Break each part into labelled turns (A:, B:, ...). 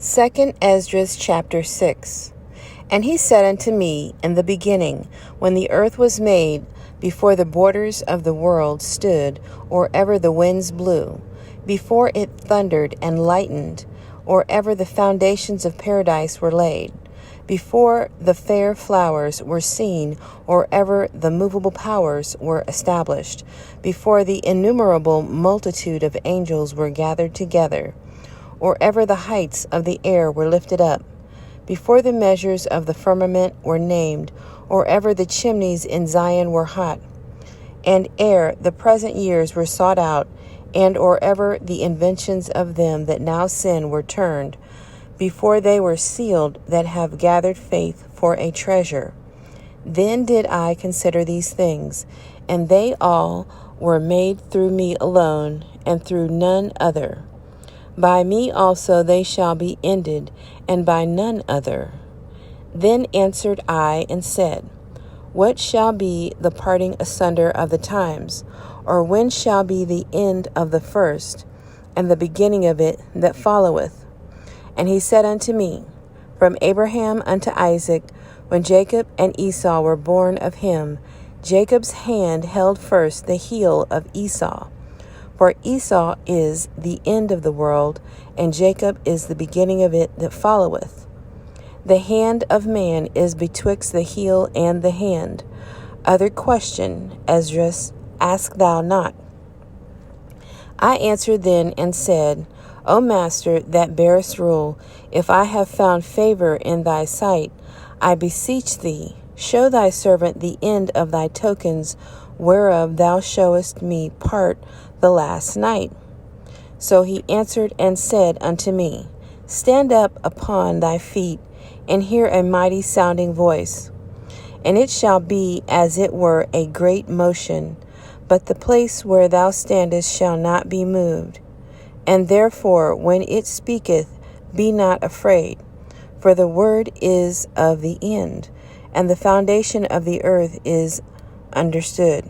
A: 2 Esdras chapter 6. And he said unto me, in the beginning, when the earth was made, before the borders of the world stood, or ever the winds blew, before it thundered and lightened, or ever the foundations of paradise were laid, before the fair flowers were seen, or ever the movable powers were established, before the innumerable multitude of angels were gathered together, or ever the heights of the air were lifted up, before the measures of the firmament were named, or ever the chimneys in Zion were hot, and ere the present years were sought out, and or ever the inventions of them that now sin were turned, before they were sealed that have gathered faith for a treasure. Then did I consider these things, and they all were made through me alone, and through none other. By me also they shall be ended, and by none other. Then answered I and said, What shall be the parting asunder of the times? Or when shall be the end of the first, and the beginning of it that followeth? And he said unto me, From Abraham unto Isaac, when Jacob and Esau were born of him, Jacob's hand held first the heel of Esau. For Esau is the end of the world, and Jacob is the beginning of it that followeth. The hand of man is betwixt the heel and the hand. Other question, Esdras, ask thou not. I answered then and said, O Master, that bearest rule, if I have found favor in thy sight, I beseech thee, show thy servant the end of thy tokens, whereof thou showest me part the last night. So he answered and said unto me, Stand up upon thy feet, and hear a mighty sounding voice. And it shall be as it were a great motion, but the place where thou standest shall not be moved. And therefore, when it speaketh, be not afraid, for the word is of the end, and the foundation of the earth is understood.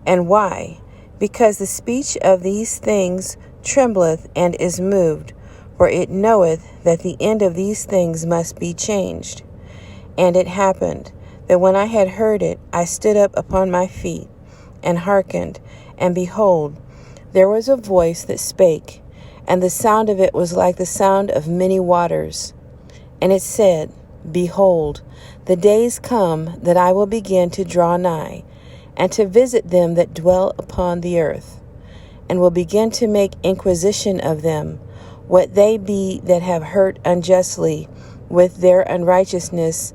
A: And why? Because the speech of these things trembleth and is moved, for it knoweth that the end of these things must be changed. And it happened, that when I had heard it, I stood up upon my feet, and hearkened, and behold, there was a voice that spake, and the sound of it was like the sound of many waters. And it said, Behold, the days come that I will begin to draw nigh, and to visit them that dwell upon the earth, and will begin to make inquisition of them, what they be that have hurt unjustly with their unrighteousness,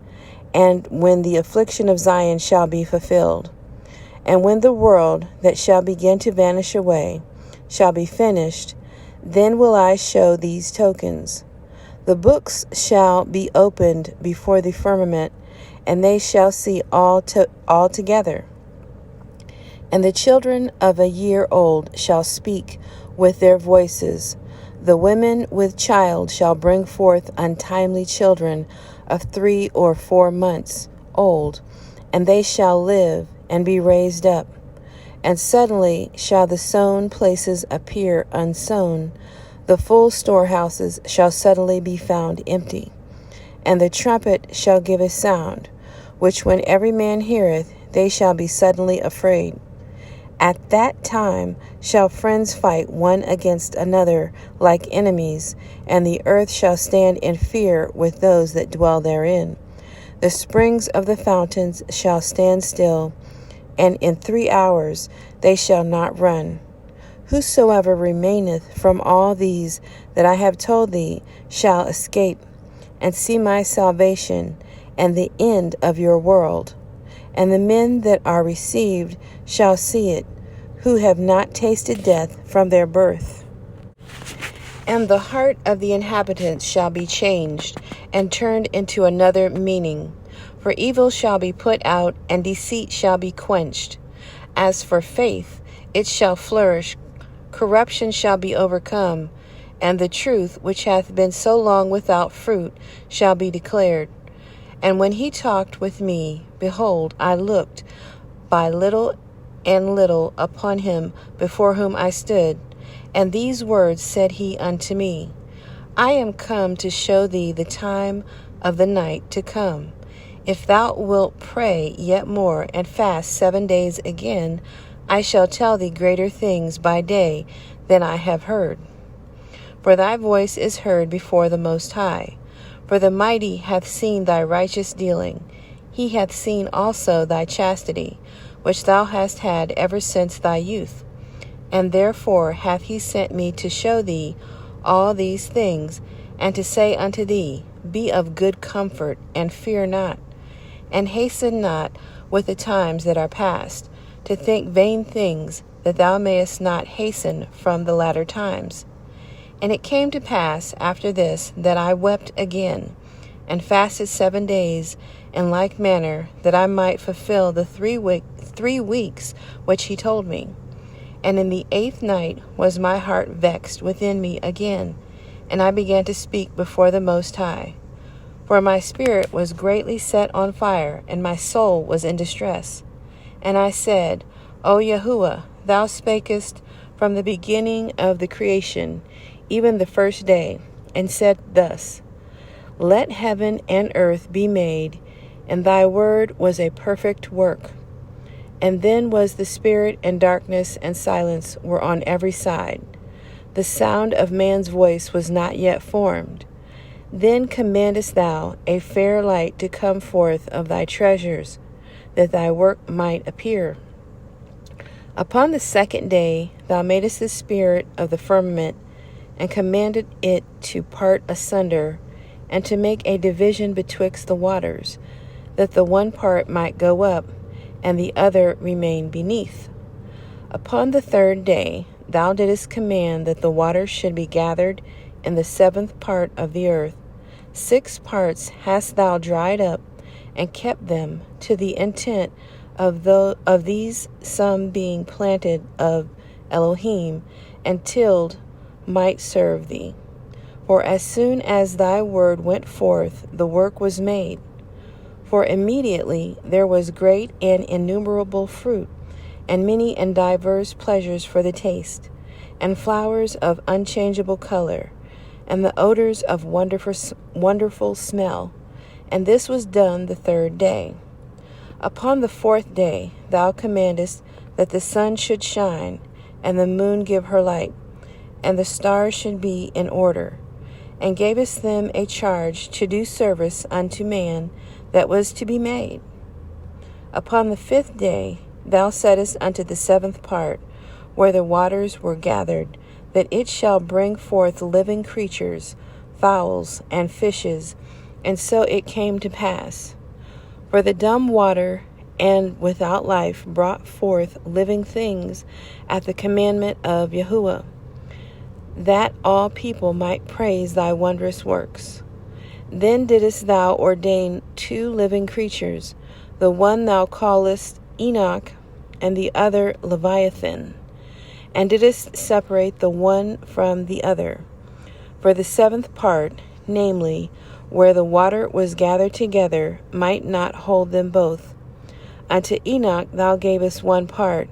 A: and when the affliction of Zion shall be fulfilled. And when the world that shall begin to vanish away shall be finished, then will I show these tokens. The books shall be opened before the firmament, and they shall see all together. And the children of a year old shall speak with their voices. The women with child shall bring forth untimely children of 3 or 4 months old, and they shall live and be raised up. And suddenly shall the sown places appear unsown. The full storehouses shall suddenly be found empty. And the trumpet shall give a sound, which when every man heareth, they shall be suddenly afraid. At that time shall friends fight one against another like enemies, and the earth shall stand in fear with those that dwell therein. The springs of the fountains shall stand still, and in 3 hours they shall not run. Whosoever remaineth from all these that I have told thee shall escape, and see my salvation, and the end of your world. And the men that are received shall see it, who have not tasted death from their birth. And the heart of the inhabitants shall be changed, and turned into another meaning. For evil shall be put out, and deceit shall be quenched. As for faith, it shall flourish. Corruption shall be overcome, and the truth, which hath been so long without fruit, shall be declared. And when he talked with me, behold, I looked by little and little upon him before whom I stood. And these words said he unto me, I am come to show thee the time of the night to come. If thou wilt pray yet more, and fast 7 days again, I shall tell thee greater things by day than I have heard. For thy voice is heard before the Most High. For the Mighty hath seen thy righteous dealing. He hath seen also thy chastity, which thou hast had ever since thy youth. And therefore hath he sent me to show thee all these things, and to say unto thee, Be of good comfort, and fear not, and hasten not with the times that are past, to think vain things, that thou mayest not hasten from the latter times. And it came to pass after this that I wept again, and fasted 7 days in like manner, that I might fulfill the 3 weeks which he told me. And in the 8th night was my heart vexed within me again, and I began to speak before the Most High. For my spirit was greatly set on fire, and my soul was in distress. And I said, O Yahuwah, thou spakest from the beginning of the creation, even the first day, and said thus, Let heaven and earth be made, and thy word was a perfect work. And then was the spirit, and darkness and silence were on every side. The sound of man's voice was not yet formed. Then commandest thou a fair light to come forth of thy treasures, that thy work might appear. Upon the 2nd day thou madest the spirit of the firmament, and commanded it to part asunder, and to make a division betwixt the waters, that the one part might go up, and the other remain beneath. Upon the 3rd day thou didst command that the waters should be gathered in the 7th part of the earth. 6 parts hast thou dried up, and kept them, to the intent of these some being planted of Elohim, and tilled might serve thee. For as soon as thy word went forth, the work was made. For immediately there was great and innumerable fruit, and many and diverse pleasures for the taste, and flowers of unchangeable color, and the odors of wonderful smell. And this was done the 3rd day. Upon the 4th day thou commandest that the sun should shine, and the moon give her light, and the stars should be in order, and gavest them a charge to do service unto man that was to be made. Upon the 5th day thou saidst unto the 7th part, where the waters were gathered, that it shall bring forth living creatures, fowls, and fishes, and so it came to pass. For the dumb water and without life brought forth living things at the commandment of Yahuwah, that all people might praise thy wondrous works. Then didst thou ordain 2 living creatures, the one thou callest Enoch, and the other Leviathan, and didst separate the one from the other. For the 7th part, namely, where the water was gathered together, might not hold them both. Unto Enoch thou gavest 1 part,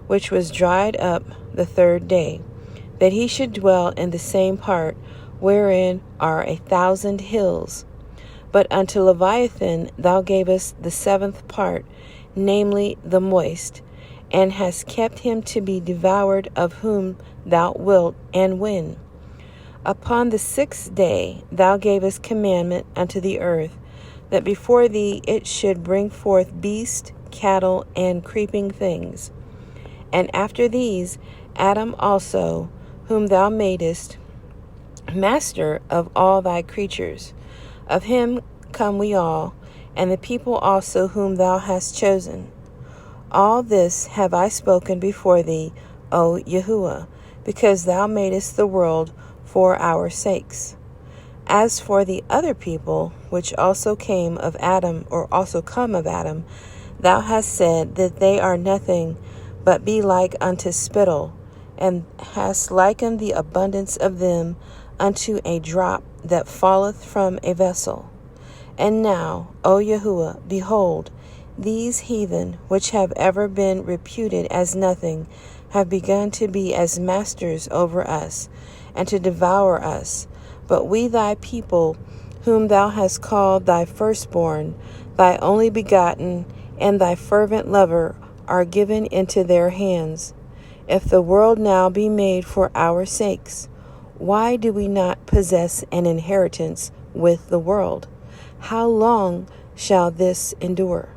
A: which was dried up the 3rd day, that he should dwell in the same part, wherein are 1,000 hills. But unto Leviathan thou gavest the 7th part, namely the moist, and hast kept him to be devoured, of whom thou wilt and when. Upon the 6th day thou gavest commandment unto the earth, that before thee it should bring forth beast, cattle, and creeping things. And after these Adam also, whom thou madest master of all thy creatures. Of him come we all, and the people also whom thou hast chosen. All this have I spoken before thee, O Yahuwah, because thou madest the world for our sakes. As for the other people, which also came of Adam, or also come of Adam, thou hast said that they are nothing, but be like unto spittle, and hast likened the abundance of them unto a drop that falleth from a vessel. And now, O Yahuwah, behold, these heathen, which have ever been reputed as nothing, have begun to be as masters over us, and to devour us. But we thy people, whom thou hast called thy firstborn, thy only begotten, and thy fervent lover, are given into their hands. If the world now be made for our sakes, why do we not possess an inheritance with the world? How long shall this endure?